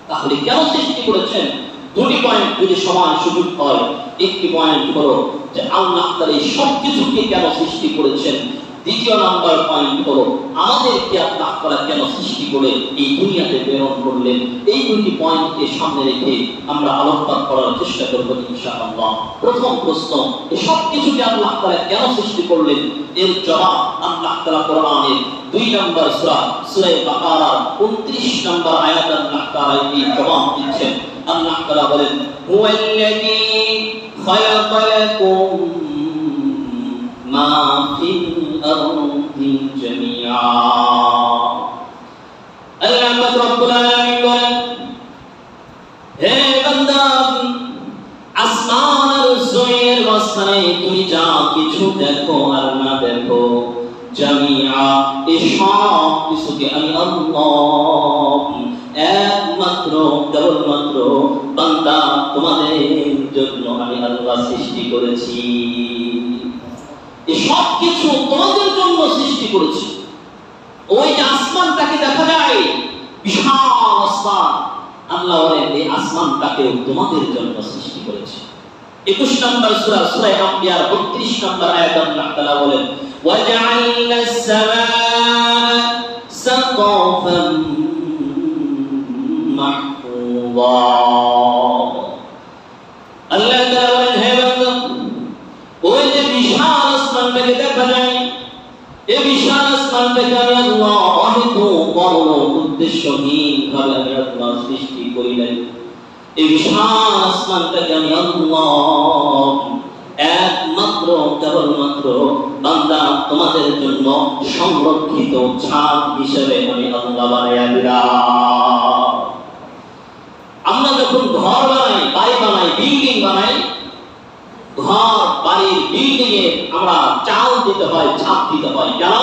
তাহলে কেন সৃষ্টি করেছেন? দুটি পয়েন্ট যদি সমান সুযোগ হয়। একটি পয়েন্ট হলো যে আল্লাহ তাআলা এই সব কিছুকে কেন সৃষ্টি করেছেন। দ্বিতীয় নাম্বার পয়েন্ট হলো আমাদেরকে আল্লাহ তাআলা কেন সৃষ্টি করে এই দুনিয়াতে প্রেরণ করলেন। এই দুটি পয়েন্টকে সামনে রেখে আমরা আলোকপাত করার চেষ্টা করব ইনশাআল্লাহ। প্রথম প্রশ্ন, এই সব কিছুকে আল্লাহ তাআলা কেন সৃষ্টি করলেন, এর জবাব আল্লাহ তাআলা কোরআনের 2 নম্বর সূরা সূরা বাকারার 29 নম্বর আয়াতে আল্লাহ তাআলা এই জবাব দিচ্ছেন। আল্লাহ তাআলা বলেন, হুয়াল্লাযী খালাকা লাকুম মা ফিল আরদি জামিআ। আল্লাহ রাব্বুল আলামিন বলেন, হে বান্দা, আসমান আর জমিনের মাঝখানে তুমি যা কিছু দেখো আর না দেখো, জামিআ, এই সব কিছুকে আমি আল্লাহ একমাত্র কেবলমাত্র বান্দা তোমাদের জন্য আমি আল্লাহ সৃষ্টি করেছি। এই সব কিছু তোমাদের জন্য সৃষ্টি করেছি। ওই যে আসমানটাকে দেখা যায়, বিশাল আসমান, আল্লাহ বলেন এই আসমানটাকেও তোমাদের জন্য সৃষ্টি করেছে। 21 নম্বর সূরা সূরা আম্বিয়ার 32 নম্বর আয়াতে আল্লাহ তাআলা বলেন, ওয়াজআলনাস সামাআ সাকাফান মাহফুযা। আল্লাহ তাআলা বলেন, হে বান্দা, ওই যে বিশাল আসমানটাকে দেখা যায়, এই বিশাল আসমানটাকে আমি আল্লাহ অহেতুক বড় উদ্দেশ্যহীনভাবে আমি আল্লাহ সৃষ্টি করি নাই। এই বিশাল আসমানটাকে আমি আল্লাহ একমাত্র কেবলমাত্র বান্দা তোমাদের জন্য সংরক্ষিত ছাদ হিসেবে আমি আল্লাহ বানাইয়া দিলাম। আমরা যখন ঘর বানাই, বাড়ি বানাই, বিল্ডিং বানাই, ঘর বাড়ির বিল্ডিং এ আমরা চাল দিতে হয়, ছাদ দিতে হয়। কেন?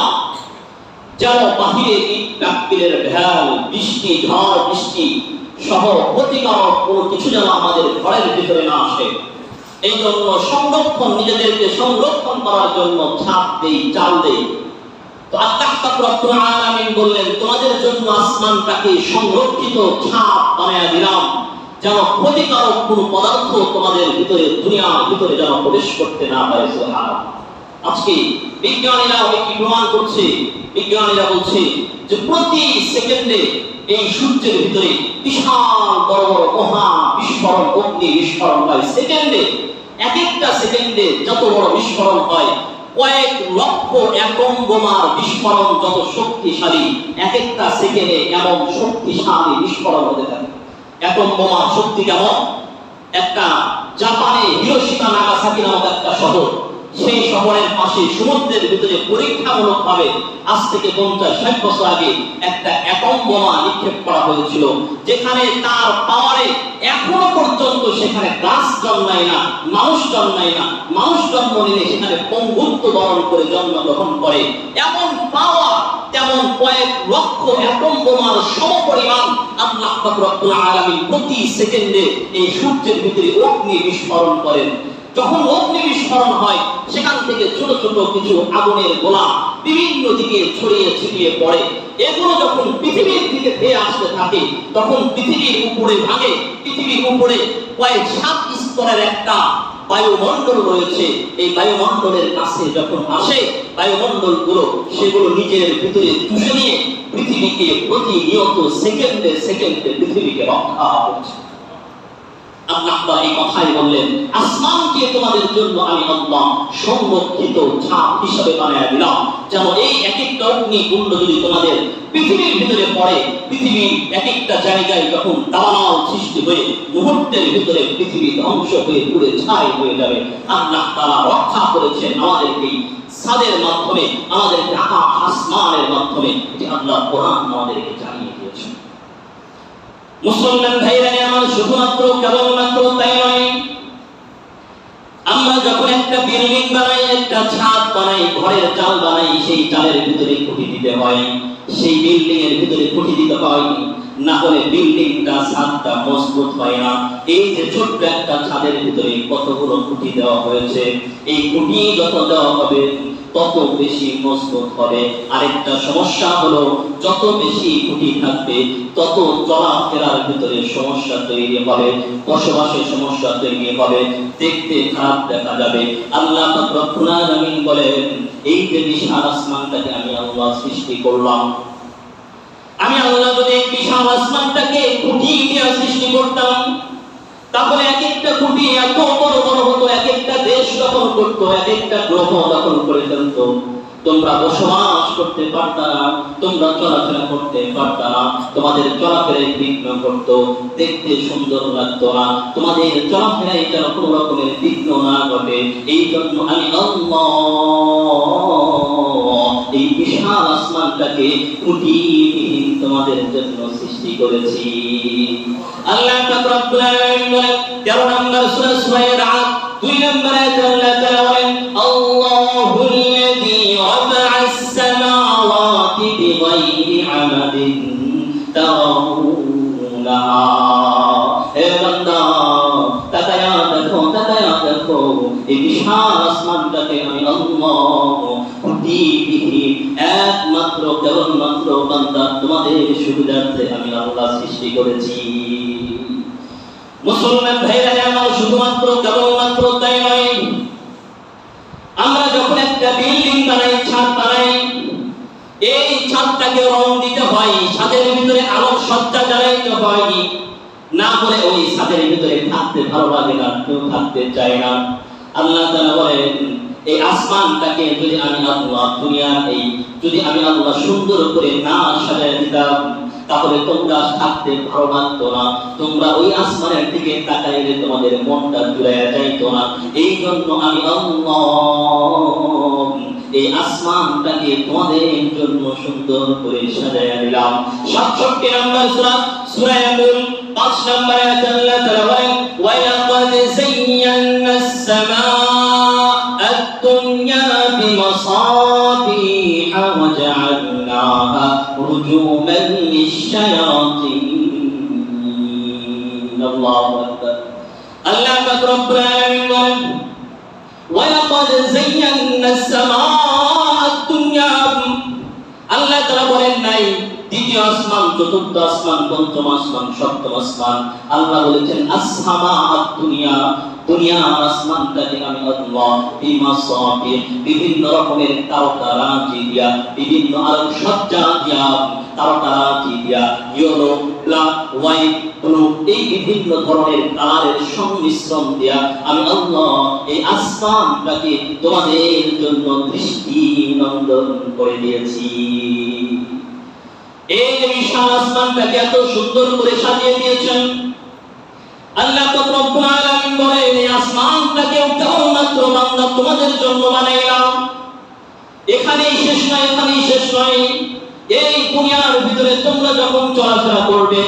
যেন বাহিরে ইট পাটকেলের ঢেউ, বৃষ্টি, ঝড় বৃষ্টি সহ ক্ষতিকারক কোনো কিছু যেন আমাদের ঘরের ভিতরে না আসে। এই জন্য সংরক্ষণ, নিজেদেরকে সংরক্ষণ করার জন্য ছাদ দেই, চাল দেই। তো আল্লাহ রাব্বুল আলামিন বললেন, তোমাদের জন্য আসমানটাকে সংরক্ষিত ছাদ বানায়া দিলাম, যেন ক্ষতিকারক কোনো পদার্থ তোমাদের ভিতরে, দুনিয়ার ভিতরে যেন প্রবেশ করতে না পারে। সুবহানাল্লাহ। আজকে বিজ্ঞানীরা কি প্রমাণ করছে? বিজ্ঞানীরা বলছে যে প্রতি সেকেন্ডে এই সূর্যের ভিতরে বিশাল বড় বড় মহা বিস্ফোরণ, অগ্নি বিস্ফোরণ হয়। সেকেন্ডে, এক একটা সেকেন্ডে যত বড় বিস্ফোরণ হয়, কয়েক লক্ষ অ্যাটম বোমার বিস্ফোরণ যত শক্তিশালী, এক একটা সেকেন্ডে এমন শক্তিশালী বিস্ফোরণ হতে থাকে। অ্যাটম বোমার শক্তি কেমন? একটা জাপানে হিরোশিমা নাগাসাকি নামক একটা শহর, সেই শহরের পাশে সমুদ্রের ভিতরে পরীক্ষামূলকভাবে আজ থেকে 50-60 বছর আগে একটা অ্যাটম বোমা নিক্ষেপ করা হয়েছিল, যেখানে তার পাওয়ারে এখনো পর্যন্ত সেখানে গাছ জন্মায় না, মানুষ জন্মায় না। মানুষ জন্ম নিলে সেখানে পঙ্গুত্ব বরণ করে জন্মগ্রহণ করে। এমন পাওয়ার, তেমন কয়েক লক্ষ অ্যাটম বোমার সমপরিমাণ আল্লাহ রাব্বুল আলামিন প্রতি সেকেন্ডে এই সূর্যের ভিতরে অগ্নি বিস্ফোরণ করেন। যখন অগ্নি বিস্ফোরণ হয়, সেখান থেকে ছোট ছোট কিছু আগুনের গোলা বিভিন্ন দিকে ছড়িয়ে ছিটিয়ে পড়ে। এগুলো যখন পৃথিবীর দিকে ধেয়ে আসতে থাকে, তখন পৃথিবীর উপরে ভাগে। পৃথিবীর উপরে কয়েক 7 স্তরের একটা বায়ুমণ্ডল রয়েছে। এই বায়ুমণ্ডলের কাছে যখন আসে, বায়ুমণ্ডলগুলো সেগুলো নিজের ভিতরে চুষে নিয়ে পৃথিবীকে প্রতিনিয়ত সেকেন্ডে সেকেন্ডে পৃথিবীকে রক্ষা করছে। আল্লাহ এই কথাই বললেন, আসমানকে তোমাদের জন্য আমি আল্লাহ সংরক্ষিত ছাদ হিসেবে বানায়া দিলাম, যেন এই এক একটা অগ্নিকুণ্ড যদি তোমাদের পৃথিবীর ভিতরে পড়ে, পৃথিবীর এক একটা জায়গায় যখন দাবানল সৃষ্টি হয়ে মুহূর্তের ভিতরে পৃথিবী ধ্বংস হয়ে পুড়ে ছাই হয়ে যাবে। আল্লাহ তাআলা রক্ষা করেছেন আমাদেরকে ছাদের মাধ্যমে, আমাদেরকে আকাশ আসমানের মাধ্যমে, যে আল্লাহ কোরআন আমাদেরকে জানিয়ে দিয়েছেন। মুসলমান ভাইরা আমার, শুধুমাত্র কেবলমাত্র তাই নয়, আমরা যখন একটা বিল্ডিং বানাই, একটা ছাদ বানাই, ঘরের চাল বানাই, সেই চালের ভিতরে খুঁটি দিতে হয়, সেই বিল্ডিং এর ভিতরে খুঁটি দিতে হয়, না হলে বিল্ডিংটা, ছাদটা মজবুত হয় না। এই যে ছোট্ট একটা ছাদের ভিতরে কতগুলো খুঁটি দেওয়া হয়েছে, এই খুঁটি যত দেওয়া হবে তত বেশি মজবুত হবে। আরেকটা সমস্যা হলো যত বেশি খুঁটি থাকবে তত চলাফেরার ভিতরে সমস্যা তৈরি হবে, বসবাসের সমস্যা তৈরি হবে, দেখতে খারাপ দেখা যাবে। আল্লাহ পাক রব্বুল আলামিন বলেন, এই যে বিশাল আসমানটাকে আমি আল্লাহ সৃষ্টি করলাম, আমি আল্লাহ যদি এই বিশাল আসমানটাকে খুঁটি দিয়ে সৃষ্টি করতাম, তাহলে এক একটা খুঁটি এত বড় বড় হতো, এক একটা দেশ দখল করতো, এক একটা গ্রহ দখল করে ফেলতো। তোমরা বসবাস করতে পারতা না, তোমরা চলাফেরা করতে পারতা না, তোমাদের চলাফেরায় বিঘ্ন করতো, দেখতে সুন্দর লাগতো না, তোমাদের চলাফেরায় যেন কোনো রকমের বিঘ্ন না ঘটে। এই জন্য আমি আল্লাহ এই বিশাল আসমানটাকে খুঁটিবিহীন তোমাদের জন্য সৃষ্টি করেছি। আল্লাহ পাক রব্বুল আলামিন বলেন 13 নম্বর সূরা সূরা রা'দ 2 নম্বর আয়াতে আল্লাহ তাআলা বলেন, আল্লাহুল্লাযী রাফা'আস সামাওয়াতি বিগাইরি আমাদিন তারাউনাহা। হে বান্দা, তাকায়া দেখো এই বিশাল আসমানটাকে আমি আল্লাহ খুঁটিবিহীন একমাত্র কেবলমাত্র বান্দা তোমাদের সুবিধার্থে আমি আল্লাহ সৃষ্টি করেছি। মুসলমান ভাইরা আমার, শুধুমাত্র কেবলমাত্র তাই নয়, আমরা যখন একটা বিল্ডিং বানাই, ছাদ বানাই, এই ছাদটাকে রং দিতে হয়, ছাদের ভিতরে আলোক সজ্জা জ্বালাইতে হয়, না হলে ওই ছাদের ভিতরে থাকতে ভালো লাগে না, কেউ থাকতে চায় না। আল্লাহ তাআলা বলেন, এই আসমানটাকে যদি আমি আল্লাহ দুনিয়ার যদি আমি আল্লাহ সুন্দর করে না সাজায় দিতাম, তাহলে তোমরা থাকতে ভালো লাগতো না, তোমরা ওই আসমানের দিকে তাকাইলে তোমাদের মনটা জুড়াইয়া যাইতো না। এই জন্য আমি আল্লাহ এই আসমানটাকে তোমাদের জন্য সুন্দর করে সাজাইয়া দিলাম। 67 নম্বর সূরা সূরা মুল 5 নম্বর আয়াতে আল্লাহ তাআলা বলেন, ওয়া লাকাদ যায়্যানাস সামাআ আদ-দুনিয়া বিমাসাবিহা ওয়া জা'আলনাহা রুজুমান লিশ-শায়াতিন। আল্লাহু আকবার। আল্লাহ পাক রব্বুল আলামিন বলেন, ওয়া লাকাদ যায়্যানাস সামাআ আদ-দুনিয়া। আল্লাহ তাআলা বলেন নাই দ্বিতীয় আসমান, চতুর্থ আসমান, পঞ্চম আসমান, সপ্তম আসমান। আল্লাহ বলেছেন আস-সামাআ আদ-দুনিয়া, দুনিয়ার আসমানটাকে আমি আল্লাহ বিমাসাবিহ, বিভিন্ন রকমের তারকারাজি দিয়া, বিভিন্ন আলোকসজ্জা দিয়া, তারকারাজি দিয়া, ইয়েলো, ব্ল্যাক, হোয়াইট, ব্লু, এই বিভিন্ন ধরনের কালারের সংমিশ্রণ দিয়া আমি আল্লাহ এই আসমানটাকে তোমাদের জন্য দৃষ্টিনন্দন করে দিয়েছি। এই যে বিশাল আসমানটাকে এত সুন্দর করে সাজিয়ে দিয়েছেন আল্লাহ পাক রব্বুল আলামিন বলেন, এই আসমানটাকে কেবলমাত্র বান্দা তোমাদের জন্য বানাইলাম। এখানেই শেষ নয়, এখানেই শেষ নয়, এই দুনিয়ার ভিতরে তোমরা যখন চলাফেরা করবে,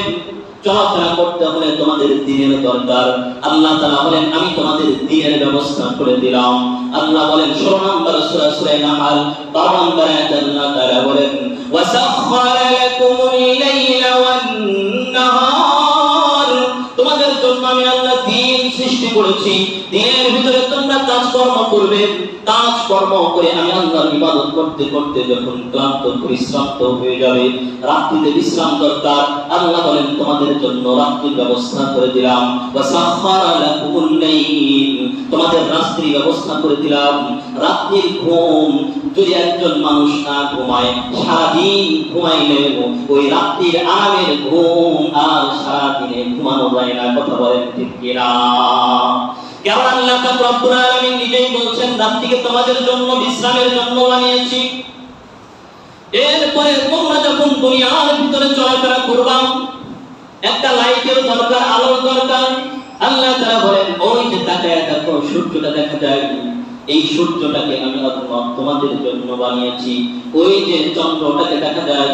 চলাফেরা করতে হলে তোমাদের দ্বীনের দরকার। আল্লাহ তাআলা বলেন, আমি তোমাদের দ্বীনের ব্যবস্থা করে দিলাম। আল্লাহ বলেন 16 নম্বর সূরা সূরা নাহল 12 নম্বর আয়াতে আল্লাহ তাআলা বলেন, ওয়াসাখখারা লাকুমুল লাইলা ওয়ান নাহার। তোমাদের জন্য আমি আল্লাহ দিন সৃষ্টি করেছি, দিনের ভিতরে তোমরা কাজকর্ম করবে, কাজকর্ম করে আমি আল্লাহর ইবাদত করতে করতে যখন ক্লান্ত পরিশ্রান্ত হয়ে যাবে, রাত্রিতে বিশ্রাম দরকার, আল্লাহ বলেন তোমাদের জন্য রাত্রির ব্যবস্থা করে দিলাম। ওয়াসাখখারা লাকুমুল লাইল, তোমাদের রাত্রির ব্যবস্থা করে দিলাম। রাত্রির ঘুম যদি একজন মানুষ না ঘুমায়, সারাদিন ঘুমাইলেও ওই রাত্রির আরামের ঘুম আর সারাদিনে ঘুমানো যায় না। কথা বলেন ঠিক কিনা? কারণ আল্লাহ পাক রব্বুল আলামিন নিজেই বলছেন, রাত্রিকে তোমাদের জন্য বিশ্রামের জন্য বানিয়েছি। এরপরে তোমরা যখন দুনিয়ার ভিতরে চলাফেরা করবা, একটা লাইটের দরকার, আলোর দরকার। আল্লাহ তাআলা বলেন, ওই যে তাকায় দেখো সূর্যটা দেখা যায়, এই সূর্যটাকে আমি আল্লাহ তোমাদের জন্য বানিয়েছি। ওই যে চন্দ্রটাকে দেখা যায়,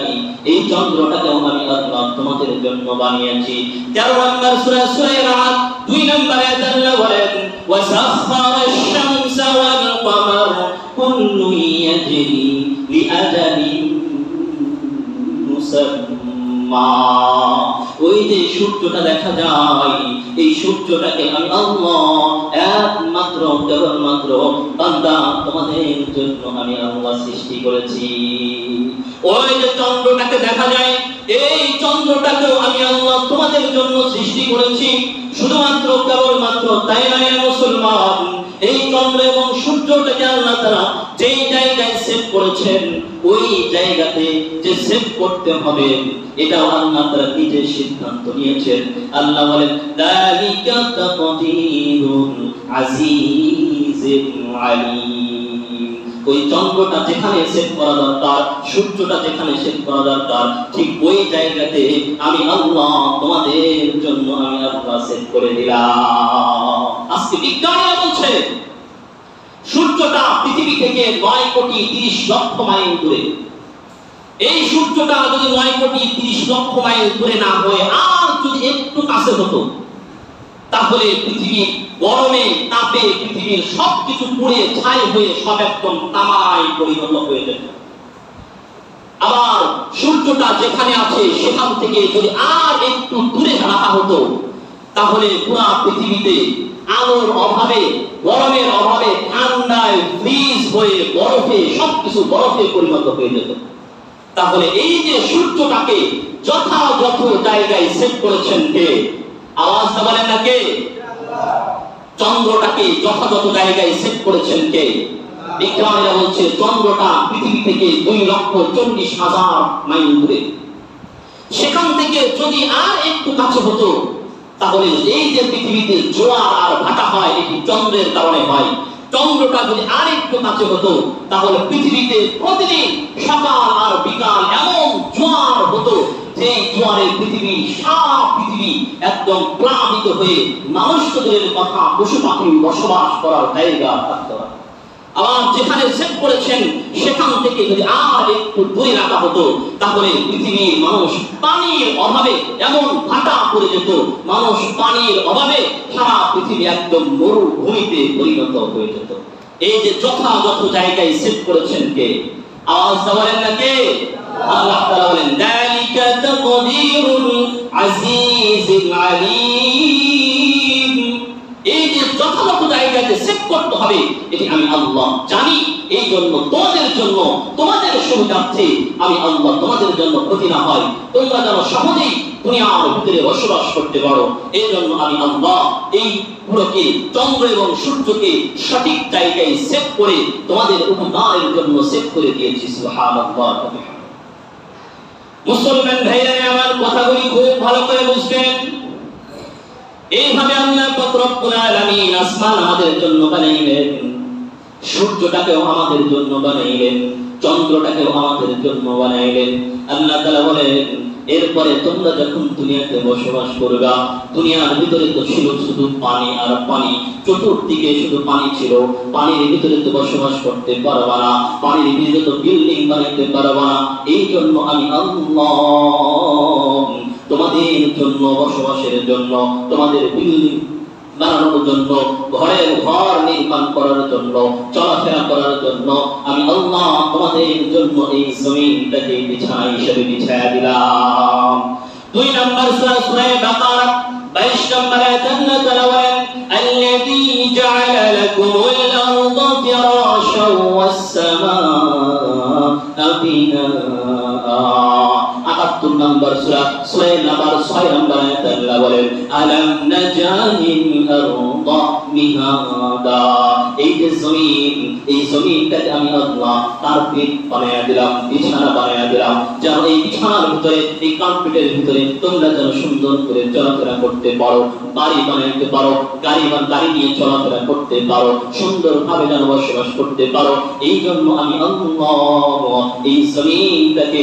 এই চন্দ্রটাকেও আমি আল্লাহ তোমাদের জন্য বানিয়েছি। 13 নম্বর সূরা সূরা রা'দ 2 নম্বর আয়াতে আল্লাহ বলেন, ওয়াসাখখারাশ শামসা ওয়াল কমার কুল্লুন ইয়াজরি লিআজালিন মুসাম্মা। ওই যে সূর্যটা দেখা যায়, এই সূর্যটাকে আমি আল্লাহ একমাত্র কেবলমাত্র বান্দা তোমাদের জন্য আমি আল্লাহ সৃষ্টি করেছি। ওই যে চন্দ্রটাকে দেখা যায়, এই চন্দ্রটাকেও আমি আল্লাহ তোমাদের জন্য সৃষ্টি করেছি। শুধুমাত্র কেবলমাত্র তাই নয় মুসলমান, এই চন্দ্র এবং সূর্যটাকে আল্লাহ তাআলা যেই জায়গায় সেট করেছেন, ওই জায়গাতে যে সেট করতে হবে এটা আল্লাহ তাআলা নিজে সিদ্ধান্ত নিয়েছেন। আল্লাহ বলেন যালিকা তাকদীরুল আজিজিল আলীম। ওই চন্দ্রটা যেখানে সেট করা দরকার, সূর্যটা যেখানে সেট করা দরকার, ঠিক ওই জায়গাতে আমি আল্লাহ তোমাদের জন্য আমি আল্লাহ সেট করে দিলাম। আজকে বিজ্ঞানীরা বলছে সূর্যটা পৃথিবী থেকে 9 কোটি 30 লক্ষ মাইল দূরে। এই সূর্যটা যদি 9 কোটি 30 লক্ষ মাইল দূরে না হয়ে আর যদি একটু কাছে হতো, তাহলে পৃথিবীর গরমে তাপে পৃথিবীর সবকিছু পুড়ে ছাই হয়ে সব একদম তামায় পরিণত হয়ে যেত। আবার সূর্যটা যেখানে আছে সেখান থেকে যদি আর একটু দূরে রাখা হতো, তাহলে পুরো পৃথিবীতে আলোর অভাবে, গরমের অভাবে ঠান্ডায় ফ্রিজ হয়ে বরফে সবকিছু বরফে পরিণত হয়ে যেত। তাহলে এই যে সূর্যটাকে যথাযথ জায়গায় সেট করেছেন কে? আওয়াজটা বলেন না কে? চন্দ্রটাকে যথাযথ জায়গায় সেট করেছেন কে? বিজ্ঞানীরা বলছে চন্দ্রটা পৃথিবী থেকে 2,40,000 মাইল দূরে। সেখান থেকে যদি আর একটু কাছে হতো, তাহলে এই যে পৃথিবীতে জোয়ার আর ভাটা হয়, এটি চন্দ্রের কারণে হয়। চন্দ্রটা যদি আর একটু কাছে হতো, তাহলে পৃথিবীতে প্রতিদিন সকাল আর বিকাল এমন জোয়ার হতো যে জোয়ারে পৃথিবী সারা পৃথিবী একদম প্লাবিত হয়ে মানুষদের কথা পশু পাখি বসবাস করার জায়গা থাকতো। আবার যেখানে সেট করেছেন সেখান থেকে যদি আর একটু দূরে রাখা হতো, তাহলে পৃথিবীর মানুষ পানির অভাবে এমন ভাটা পড়ে যেত, মানুষ পানির অভাবে সারা পৃথিবী একদম মরুভূমিতে পরিণত হয়ে যেত। এই যে যথাযথ জায়গায় সেট করেছেন কে? আওয়াজটা বলেন না কে? আল্লাহ তাআলা বলেন যালিকা তাকদীরুল আজিজিল আলীম। এই যে যথাযথ জায়গায় সেট করতে হবে এটি আমি আল্লাহ জানি। এই জন্য তোমাদের জন্য, তোমাদের সুবিধার্থে আমি আল্লাহ তোমাদের জন্য ক্ষতি না হয়, তোমরা যেন সহজেই দুনিয়ার ভিতরে বসবাস করতে পারো, এই জন্য আমি আল্লাহ এই পুরোকে চন্দ্র এবং সূর্যকে সঠিক জায়গায় সেট করে তোমাদের উপকারের জন্য সেট করে দিয়েছি। সুবহানাল্লাহ। মুসলমান ভাইরা আমার কথাগুলি খুব ভালো করে বুঝবেন। এইভাবে আল্লাহ পাক রব্বুল আলামিন আসমান আমাদের জন্য বানাইলেন, সূর্যটাকেও আমাদের জন্য বানাইলেন, চন্দ্রটাকেও আমাদের জন্য বানাইলেন। আল্লাহ তাআলা বলেন এরপরে তোমরা যখন দুনিয়াতে বসবাস করবা, দুনিয়ার ভিতরে তো ছিল শুধু পানি আর পানি, চতুর্দিকে শুধু পানি ছিল, পানির ভিতরে তো বসবাস করতে পারবা না, পানির ভিতরে তো বিল্ডিং বানাইতে পারবা না। এই জন্য আমি আল্লাহ তোমাদের জন্য বসবাসের জন্য, তোমাদের বিল্ডিং বানানোর জন্য, ঘরের ঘর নির্মাণ করার জন্য, চলাফেরা করার জন্য আমি আল্লাহ তোমাদের জন্য এই জমিনটাকে বিছানা হিসেবে বিছায়া দিলাম। 2 নম্বর সূরা সূরা বাকারা 22 নম্বর আয়াতে আল্লাহ তাআলা বলেন আল্লাযী জাআলা লাকুমুল আরদা ফিরাশাও ওয়াস সামাআ বিনাআ। 78 নম্বর সূরা সূরা নাবার 6 নম্বর আয়াতে আল্লাহ বলেন আলাম নাজালিল আরদা মিহাদা। এই যে জমিন, এই জমিনটাকে আমি আল্লাহ কার্পেট বানায়া দিলাম, বিছানা বানায়া দিলাম, যেন এই বিছানার ভিতরে, এই কার্পেটের ভিতরে তোমরা যেন সুন্দর করে চলাফেরা করতে পারো, বাড়ি বানাইতে পারো, গাড়ি নিয়ে চলাফেরা করতে পারো, সুন্দরভাবে যেন বসবাস করতে পারো। এই জন্য আমি আল্লাহ এই জমিনটাকে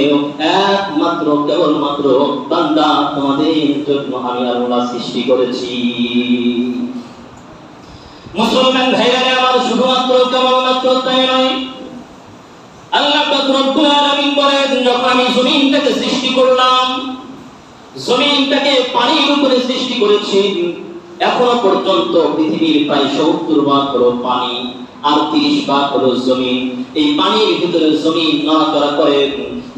একমাত্র কেবলমাত্র বান্দা তোমাদের জন্য আমি আল্লাহ সৃষ্টি করেছি। মুসলমান ভাইরা আমার শুধুমাত্র কেবলমাত্র তাই নয়, আল্লাহ পাক রব্বুল আলামিন বলেন যখন আমি জমিনটাকে সৃষ্টি করলাম, জমিনটাকে পানির উপরে সৃষ্টি করেছি, এখনো পর্যন্ত পৃথিবীর প্রায় 70 ভাগ হলো পানি আর 30 ভাগ হলো জমিন। এই পানির ভিতরে জমিন নড়াচড়া করে,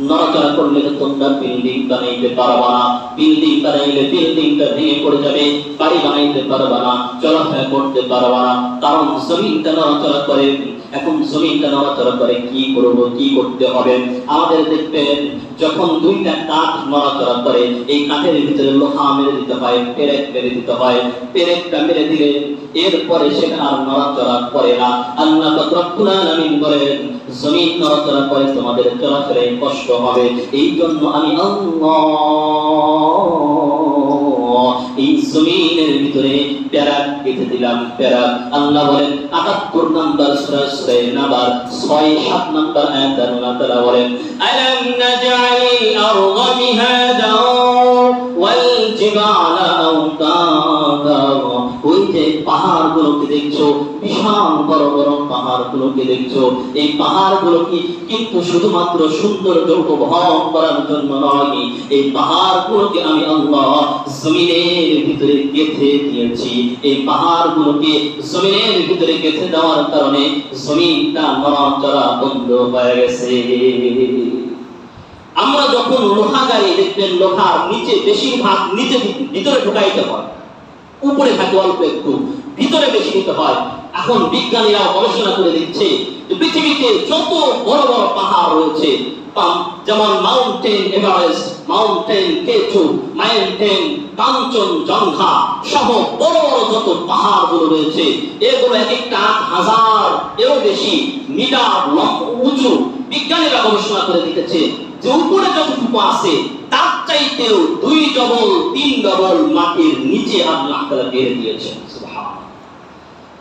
নড়াচড়া করলে তোমরা বিল্ডিং বানাইতে পারবা না, বিল্ডিং বানাইলে বিল্ডিংটা ভেঙে পড়ে যাবে, বাড়ি বানাইতে পারবা না, চলাফেরা করতে পারবা না, কারণ জমিনটা নড়াচড়া করে। এখন জমিনটা নড়াচড়া করে, কি করব, কি করতে হবে? আমাদের দেখবেন যখন দুইটা কাঠ নড়াচড়া করে, এই কাঠের ভিতরে লোহা মেরে দিতে হয়, পেরেক মেরে দিতে হয়, পেরেকটা মেরে দিলে এরপরে সেটা আর নড়াচড়া করে না। আল্লাহ রব্বুল আলামিন বলেন জমিন নড়াচড়া করে তোমাদের চলাফেরায় কষ্ট হবে, এই জন্য আমি আল্লাহ এই জমিনের ভিতরে প্যারাক কেটে দিলাম, প্যারাক। আল্লাহ বলেন ৭৮ নম্বর সূরা সূরা নাবার ৬-৭ নম্বর আয়াতে আল্লাহ তাআলা বলেন আলাম নাজআলিল আরদা মিহাদা ওয়াল জিবালা আওতাদা। ওই যে পাহাড়গুলোকে দেখছো, বিশাল বড় বড় পাহাড়গুলোকে দেখছো, এই পাহাড়গুলো কিন্তু শুধুমাত্র সৌন্দর্য উপভোগ করার জন্য নয়, এই পাহাড়গুলোকে আমি আল্লাহ জমিনের ভিতরে গেঁথে দিয়েছি। এই পাহাড়গুলোকে জমিনের ভিতরে গেঁথে দেওয়ার কারণে জমিনটা নড়াচড়া বন্ধ হয়ে গেছে। আমরা যখন লোহা গাড়ি দেখবেন, লোহার নিচে বেশিরভাগ নিচে ভিতরে ঢুকাইতে হয়, উপরে থাকে অল্প একটু, ভিতরে বেশি নিতে হয়। এখন বিজ্ঞানীরা গবেষণা করে দিচ্ছে যে পৃথিবীতে যত বড় বড় পাহাড় রয়েছে, যেমন mountain Everest, mountain কেটু, mountain Kanchenjunga সহ বড় বড় যত পাহাড়গুলো রয়েছে, এগুলো এক একটা ৮,০০০ এরও বেশি মিটার উঁচু। বিজ্ঞানীরা গবেষণা করে দিতেছে যে উপরে যতটুকু আছে তার চাইতেও ২ ডবল ৩ ডবল মাটির নিচে আল্লাহ তাআলা গেড়ে দিয়েছেন। সুবহানাল্লাহ।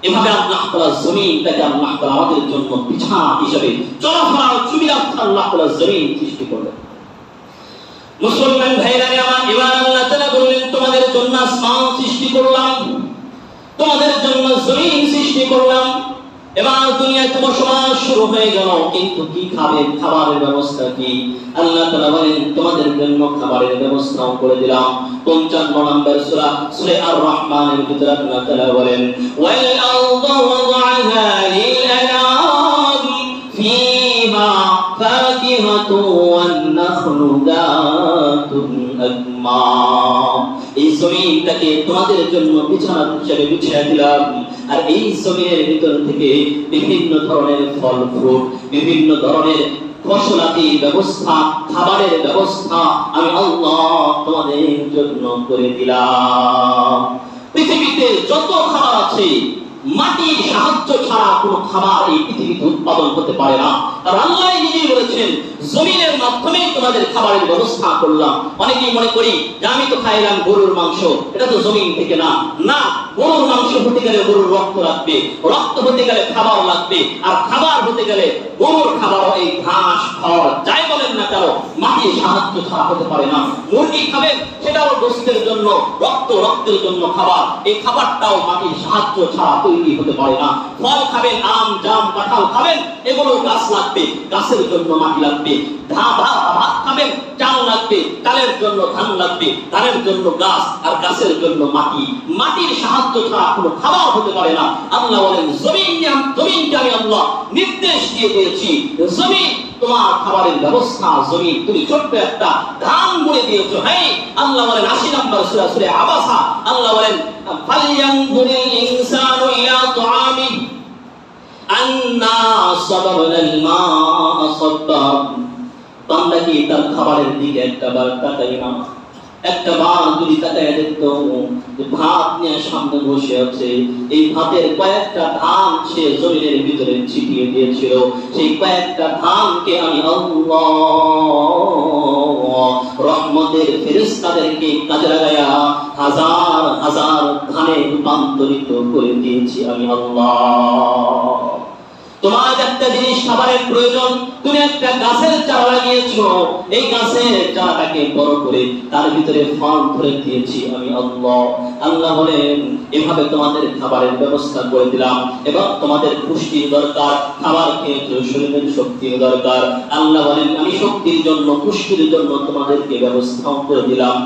এভাবে আল্লাহ তাআলা জমিনটাকে আল্লাহ তাআলা আমাদের জন্য বিছানা হিসেবে চলাফেরার সুবিধার্থে আল্লাহ তাআলা জমিন সৃষ্টি করলেন। মুসলমান ভাইরা আমার, এবার আল্লাহ তাআলা বললেন তোমাদের জন্য আসমান সৃষ্টি করলাম, তোমাদের জন্য জমিন সৃষ্টি করলাম। এবার দুনিয়ায় তোমার সমাজ শুরু হয়ে গেল, কিন্তু কি খাবে, খাবারের ব্যবস্থা কি? আল্লাহ তাআলা বলেন তোমাদের জন্য খাবারের ব্যবস্থাও করে দিলাম। ৫৫ নম্বর সূরা সূরা আর রহমানের ভিতরে আল্লাহ তাআলা বলেন ওয়াল আরদা ওয়াদা'আহা লিল আনাম ফীহা ফাকিহাতু ওয়ান নাখলু যাতুন আকমাম। এই জমিনটাকে তোমাদের জন্য বিছানা হিসেবে বিছিয়ে দিলাম, আর এই জমিনের ভিতর থেকে বিভিন্ন ধরনের ফল ফ্রুট, বিভিন্ন ধরনের ফসলাদির ব্যবস্থা, খাবারের ব্যবস্থা আমি আল্লাহ তোমাদের জন্য করে দিলাম। পৃথিবীতে যত খাবার আছে, মাটির সাহায্য ছাড়া কোনো খাবার এই পৃথিবীতে উৎপাদন হতে পারে না। আর আল্লাহ নিজেই বলেছেন জমিনের মাধ্যমে তোমাদের খাবারের ব্যবস্থা করলাম। অনেকেই মনে করি যে আমি তো খাইলাম গরুর মাংস, এটা তো জমিন থেকে না। না, গরুর মাংস হতে গেলে গরুর রক্ত লাগবে, রক্ত হতে গেলে খাবার লাগবে, আর খাবার হতে গেলে গরুর খাবার এই ঘাস খড় যাই বলেন না কেন মাটির সাহায্য ছাড়া হতে পারে না। মুরগি খাবেন, সেটাও গোশতের জন্য, রক্তের জন্য খাবার, এই খাবারটাও মাটির সাহায্য ছাড়া তৈরি হতে পারে না। ফল খাবেন, আম জাম কাঁঠাল খাবেন, এগুলো গাছ লাগবে, গাছের জন্য মাটি লাগবে। ভাত খাবেন, চাল লাগবে, চালের জন্য ধান লাগবে, ধানের জন্য গাছ, আর গাছের জন্য মাটি। মাটির সাহায্য ছাড়া কোনো খাবার হতে পারে না। আল্লাহ বলেন জমিনকে আমি আল্লাহ নির্দেশ দিয়ে দিয়েছি, জমিন তোমার খাবারের ব্যবস্থা, জমিন তুমি ছোট্ট একটা ধান বুনে দিয়েছো। হ্যাঁ, আল্লাহ বলেন ৮০ নম্বর সূরা সূরা আবাসা, আল্লাহ বলেন ফালইয়ানজুরিল ইনসানু ইলা তুআমিহি আন্না সাবাবনাল মা'a সাব্বা। বান্দা কি তার খাবারের দিকে একবার তাকায় না? একবার যদি তাকায় দেখতো যে ভাত নিয়ে সামনে বসে আছে, এই ভাতের কয়েকটা ধান সে জমিনের ভিতরে ছিটিয়ে দিয়েছিল। সেই কয়েকটা ধানকে আমি আল্লাহ রহমতের ফেরেশতাদেরকে কাজে লাগায়া হাজার হাজার ধানে রূপান্তরিত করে দিয়েছি আমি আল্লাহ। তোমার একটা জিনিস খাবারের প্রয়োজন, তুমি একটা গাছের চারা লাগিয়েছো, এই গাছের চারাটাকে বড় করে তার ভিতরে ফল ধরে দিয়েছি আমি আল্লাহ। আল্লাহ বলেন এভাবে তোমাদের খাবারের ব্যবস্থা করে দিলাম। এবং তোমাদের পুষ্টির দরকার, খাবার খেয়েছো, শরীরের শক্তির দরকার। আল্লাহ বলেন আমি শক্তির জন্য, পুষ্টির জন্য তোমাদেরকে ব্যবস্থা করে দিলাম।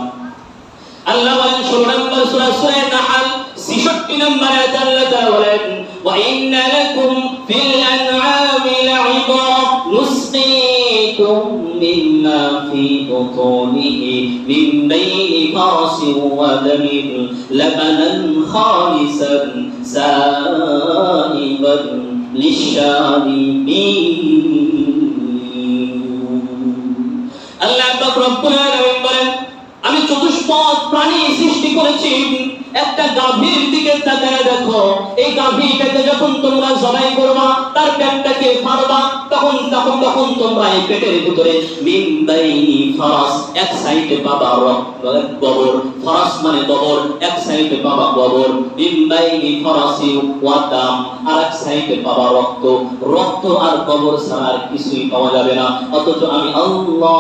আল্লাহ বলেন ১৬ নম্বর সূরা সূরা নাহল ৬৬ নম্বর আয়াতে আল্লাহ তাআলা বলেন ওয়া ইন্না লাকুম ফিল আনআমি লা'ইবরা নুসকিকুম ما في بطونه من بين فرس ودم لبنا خالصا سائغا للشاربين আল্লাহ পাক রব্বুল আলামিন বলেন আমি চতুষ্পদ প্রাণী সৃষ্টি করেছি একটা গাভীর দিকে তাকায় দেখো এই গাভীটাকে যখন তোমরা জবাই করবা তার পেটটাকে ফাড়বা তখন তোমরা এই পেটের ভিতরে মিন বাইনি ফারাস এক সাইডে পাবা গোবর ফারাস মানে গোবর এক সাইডে পাবা গোবর মিন বাইনি ফারাসি ওয়া দাম আর এক সাইডে পাবা রক্ত আর গোবর ছাড়া আর কিছুই পাওয়া যাবে না অথচ আমি আল্লাহ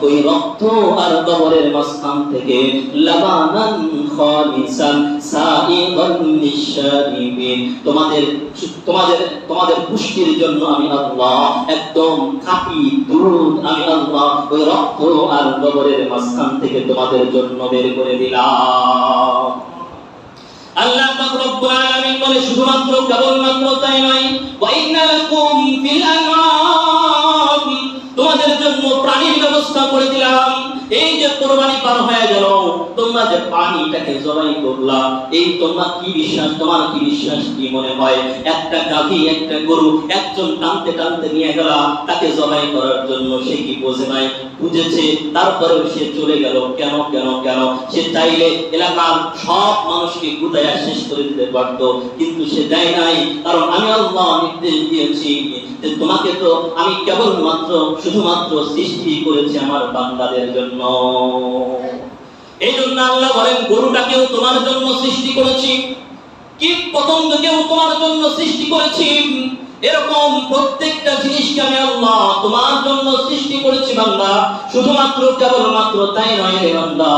ওই রক্ত আর গোবরের মাঝখান থেকে লাবানান খালিসান সাইগান লিশারিবিন তোমাদের পুষ্টির জন্য আমি আল্লাহ একদম খাঁটি দুধ আমি আল্লাহ ওই রক্ত আর গোবরের মাঝখান থেকে তোমাদের জন্য বের করে দিলাম আল্লাহ পাক রব্বুল আলামিন বলে শুধুমাত্র কেবলমাত্র তাই নয় ওয়া ইন্না লাকুম ফিল আনআম তোমাদের জন্য প্রাণীর ব্যবস্থা করে দিলাম এই যে কুরবানি পার হয়ে গেল তোমরা যে পানিটাকে জবাই করলা এই তোমার কি বিশ্বাস কি মনে হয় একটা গাভী একটা গরু একজন টানতে নিয়ে গেল তাকে জবাই করার জন্য সে কি বোঝে নাই বুঝেছে তারপরেও সে চলে গেল কেন সে চাইলে এলাকার সব মানুষকে গুদায়া শেষ করে দিতে পারত কিন্তু সে দেয় নাই কারণ আমি আল্লাহ নির্দেশ দিয়েছি যে তোমাকে তো আমি শুধুমাত্র সৃষ্টি করেছি আমার বান্দাদের জন্য এই জন্য আল্লাহ বলেন গরুটাকেও তোমার জন্য সৃষ্টি করেছি কীট পতঙ্গকেও তোমার জন্য সৃষ্টি করেছি এরকম প্রত্যেকটা জিনিসকে আমি আল্লাহ তোমার জন্য সৃষ্টি করেছি বান্দা শুধুমাত্র কেবলমাত্র তাই নয় রে বান্দা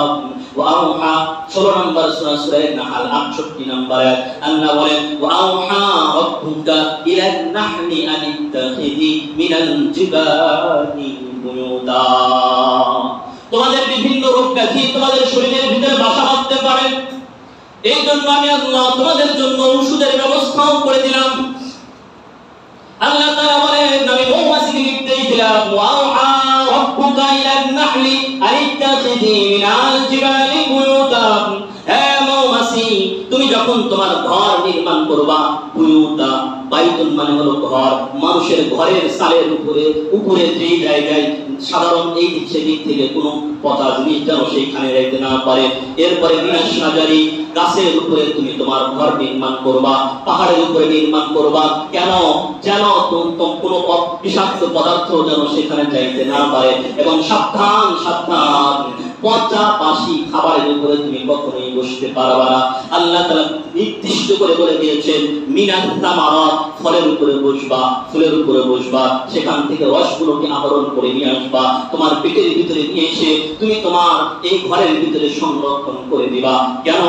ওয়াউহা 16 নম্বর সূরা নাহল 68 নম্বর আয়াত আল্লাহ বলেন ওয়াউহা রাব্বুকা ইলান নাহলি আনিত্তাখিযি মিনাল জিবালি বুয়ুতা তোমাদের বিভিন্ন রোগ ব্যাধি তোমাদের শরীরের ভিতরে বাসা বাঁধতে পারে এই জন্য আমি আল্লাহ তোমাদের জন্য ঔষধের ব্যবস্থাও করে দিলাম আল্লাহ তাআলা বলেন আমি মৌমাছিকে নির্দেশ দিলাম ওয়াউহা রাব্বুকা ইলান নাহলি আনিত্তাখিযি মিনাল জিবালি বুয়ুতা হে মৌমাছি তুমি যখন তোমার ঘর নির্মাণ করবা বুয়ুতা বাইতুল মানে হলো ঘর মানুষের ঘরের চালের উপরে যেই জায়গায় সাধারণ এই দিক সেদিক থেকে কোনো পচা জিনিস যেন সেইখানে রাখতে না পারে এরপরে মিনাশ সাজারি গাছের উপরে তুমি তোমার ঘর নির্মাণ করবা পাহাড়ের উপরে নির্মাণ করবা কেন যেন কোনো বিষাক্ত পদার্থ যেন সেখানে যাইতে না পারে এবং সাবধান পচা বাসি খাবারের উপরে তুমি কখনোই বসতে পারবা না আল্লাহ তাআলা নির্দিষ্ট করে বলে দিয়েছেন মিনাত তামারাত ফলের উপরে বসবা ফুলের উপরে বসবা সেখান থেকে রসগুলোকে আহরণ করে নিয়ে আসবা তোমার পেটের ভিতরে নিয়ে এসে তুমি তোমার এই ঘরের ভিতরে সংরক্ষণ করে দিবা কেন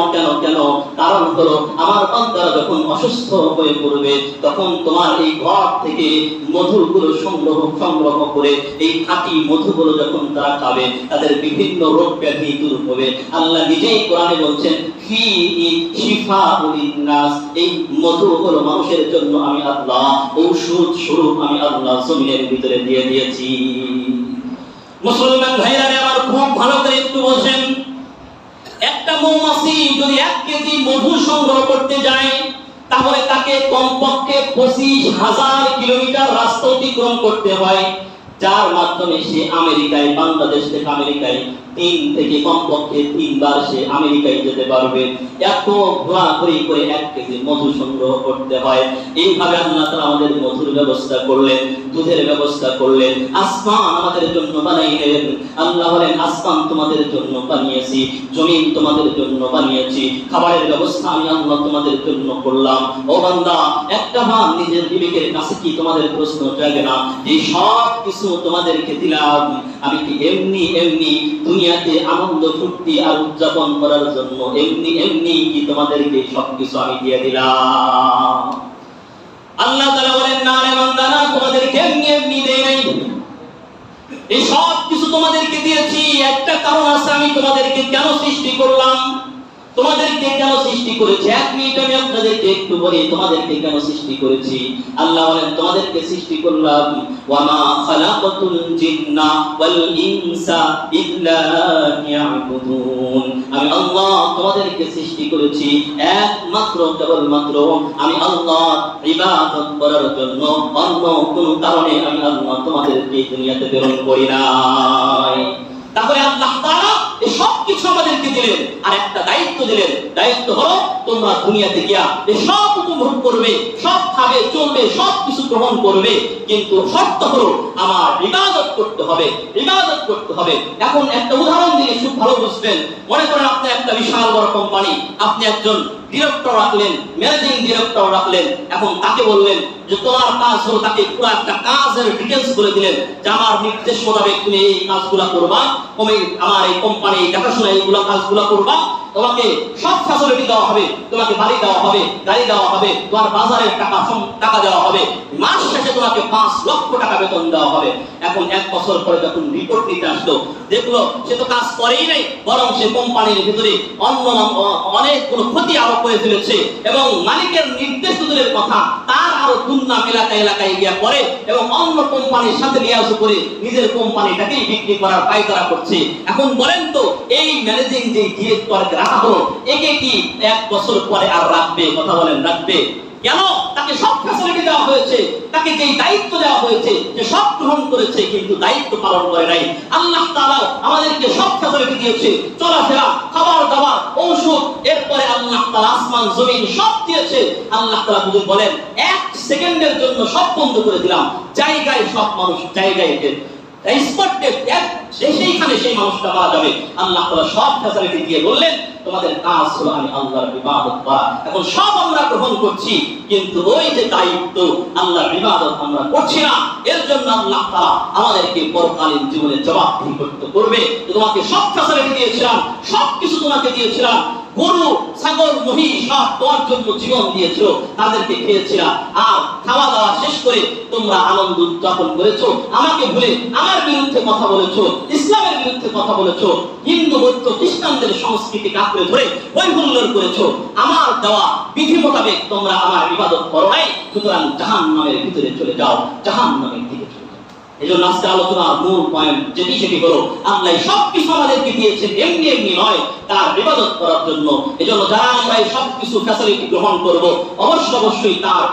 কারণ হলো আমার বান্দারা যখন অসুস্থ হয়ে পড়বে তখন তোমার এই ঘর থেকে মধুগুলো সংগ্রহ করে এই খাঁটি মধুগুলো যখন তারা খাবে তাদের বিভিন্ন রোগ ব্যাধি দূর হবে আল্লাহ নিজেই কোরআনে বলছেন ফি শিফাউল লিন-নাস এই মধু হলো মানুষের জন্য আমি আল্লাহ ঔষধ স্বরূপ আমি আল্লাহ জমিনের ভিতরে দিয়ে দিয়েছি মুসলমান ভাইরা আমার খুব ভালো করে একটু বলেন একটা মৌমাছি যদি 1 কেজি মধু সংগ্রহ করতে যায় তাহলে তাকে কমপক্ষে 25,000 কিলোমিটার রাস্তা অতিক্রম করতে হয় যার মাধ্যমে সে আমেরিকায় বাংলাদেশ থেকে আমেরিকায় 3 থেকে কমপক্ষে 3 বার সে আমেরিকায় যেতে পারবে এত ঘোরাঘুরি করে 1 কেজি মধু সংগ্রহ করতে হয় এইভাবে আল্লাহ তাআলা আমাদের মধুর ব্যবস্থা করলেন দুধের ব্যবস্থা করলেন আসমান আমাদের জন্য বানাইলেন আল্লাহ বলেন আসমান তোমাদের জন্য বানিয়েছি জমিন তোমাদের জন্য বানিয়েছি খাবারের ব্যবস্থা আমি আল্লাহ তোমাদের জন্য করলাম ও বান্দা একটা বার নিজের বিবেকের কাছে কি তোমাদের প্রশ্ন জাগে না এই সব কিছু তোমাদেরকে দিলাম আমি কি এমনি দুনিয়াতে আনন্দ ফুর্তি আর উদযাপন করার জন্য এমনি কি তোমাদেরকে সবকিছু আমি দিয়ে দিলাম আল্লাহ তাআলা বলেন না রে বান্দা না তোমাদেরকে এমনি দেই নাই এই সব কিছু তোমাদেরকে দিয়েছি একটা কারণ আছে আমি তোমাদেরকে কেন সৃষ্টি করলাম তোমাদেরকে কেন সৃষ্টি করেছি? 1 মিনিট আমি আপনাদেরকে একটু বলি তোমাদেরকে কেন সৃষ্টি করেছি। আল্লাহ বলেন তোমাদেরকে সৃষ্টি করলাম ওয়া মা খালাকাতুল জিন্না ওয়াল ইনসা ইল্লা লিয়াবুদুন। আমি আল্লাহ তোমাদেরকে সৃষ্টি করেছি একমাত্র কেবলমাত্র আমি আল্লাহ ইবাদত করার জন্য, অন্য কোনো কারণে আমি আল্লাহ তোমাদেরকে দুনিয়াতে প্রেরণ করি নাই। তাহলে আল্লাহ তাআলা এই সব কিছু আমাদেরকে দিলেন আর একটা দায়িত্ব দিলেন। দায়িত্ব হলো তোমরা দুনিয়াতে গিয়া এই সব উপভোগ করবে, সব খাবে, চলবে, সব কিছু গ্রহণ করবে, কিন্তু শর্ত হলো আমার ইবাদত করতে হবে, ইবাদত করতে হবে। এখন একটা উদাহরণ দিয়ে খুব ভালো বুঝবেন। মনে করেন আপনি একটা বিশাল বড় কোম্পানি, আপনি একজন ডিরেক্টর রাখলেন, ম্যানেজিং ডিরেক্টর রাখলেন। এখন তাকে বললেন যে তোমার কাজ হলো, তাকে পুরো একটা কাজের ডিটেইলস বলে দিলেন যে আমার নির্দেশ মোতাবেক তুমি এই কাজগুলো করবা, তুমি আমার এই কোম্পানি দেখাশোনা এইগুলো কাজগুলো করবা, তোমাকে সব ফ্যাসিলিটি দেওয়া হবে, তোমাকে বাড়ি দেওয়া হবে, গাড়ি দেওয়া হবে, তোমার বাজারের টাকা দেওয়া হবে, মাস শেষে তোমাকে 5 লক্ষ টাকা বেতন দেওয়া হবে। এখন 1 বছর পরে যখন রিপোর্ট নিতে আসলো, দেখলো সে তো কাজ করেই নাই, বরং সে কোম্পানির ভিতরে অনেকগুলো ক্ষতি আরোপ করে ফেলেছে এবং মালিকের নির্দেশ দূরের কথা, তার আরো দুর্নাম এলাকায় গিয়া করে এবং অন্য কোম্পানির সাথে লিয়াজু করে নিজের কোম্পানিটাকেই বিক্রি করার পায়তারা করছে। এখন বলেন তো এই ম্যানেজিং যে ডিরেক্টরকে রাখা হলো, একে কি 1 বছর পরে আর রাখবে? কথা বলেন, রাখবে? কেন? তাকে সব ফ্যাসিলিটি দেওয়া হয়েছে, তাকে যে দায়িত্ব দেওয়া হয়েছে সে সব গ্রহণ করেছে, কিন্তু দায়িত্ব পালন করে নাই। আল্লাহ তাআলা আমাদেরকে সব ফ্যাসিলিটি দিয়েছে, চলাফেরা, খাবার দাবার, ঔষধ, এরপরে আল্লাহ তাআলা আসমান জমিন সব দিয়েছে। আল্লাহ তাআলা যদি বলেন 1 সেকেন্ডের জন্য সব বন্ধ করে দিলাম, জায়গায় সব মানুষ জায়গায় সেইখানে সেই মানুষটা মারা যাবে। আল্লাহ তাআলা সব ফ্যাসিলিটি দিয়ে বললেন তোমাদের কাজ হলো আমি আল্লাহর ইবাদত করা। এখন সব আমরা গ্রহণ করছি, কিন্তু ওই যে দায়িত্ব আল্লাহর ইবাদত আমরা করছি না, এর জন্য আল্লাহ তাআলা আমাদেরকে পরকালীন জীবনে জবাবদিহি করতে করবে। তোমাকে সব ফ্যাসিলিটি দিয়েছিলাম, সব কিছু তোমাকে দিয়েছিলাম, গরু, ছাগল, মহিষ সব তোমার জন্য জীবন দিয়েছিল, তাদেরকে খেয়েছিলাম, আর খাওয়া দাওয়া শেষ করে তোমরা আনন্দ উদযাপন করেছো, আমাকে ভুলে আমার বিরুদ্ধে কথা বলেছো, ইসলামের বিরুদ্ধে কথা বলেছো, হিন্দু, বৌদ্ধ, খ্রিস্টানদের সংস্কৃতি কাঁপড়ে ধরে বৈহুল্লোর করেছো। আমার দেওয়া বিধি মোতাবেক তোমরা আমার ইবাদত করো নাই, সুতরাং জাহান্নামের ভিতরে চলে যাও, জাহান্নামের দিকে চলে যাও। এজন্য আজকে আলোচনার মূল পয়েন্ট যেটি সেটি হলো আল্লাহ সব কিছু আমাদেরকে দিয়েছেন এমনি এমনি নয়, তার ইবাদত করার জন্য। এজন্য যারা আমরা এই সব কিছু ফ্যাসিলিটি গ্রহণ করব, অবশ্যই তার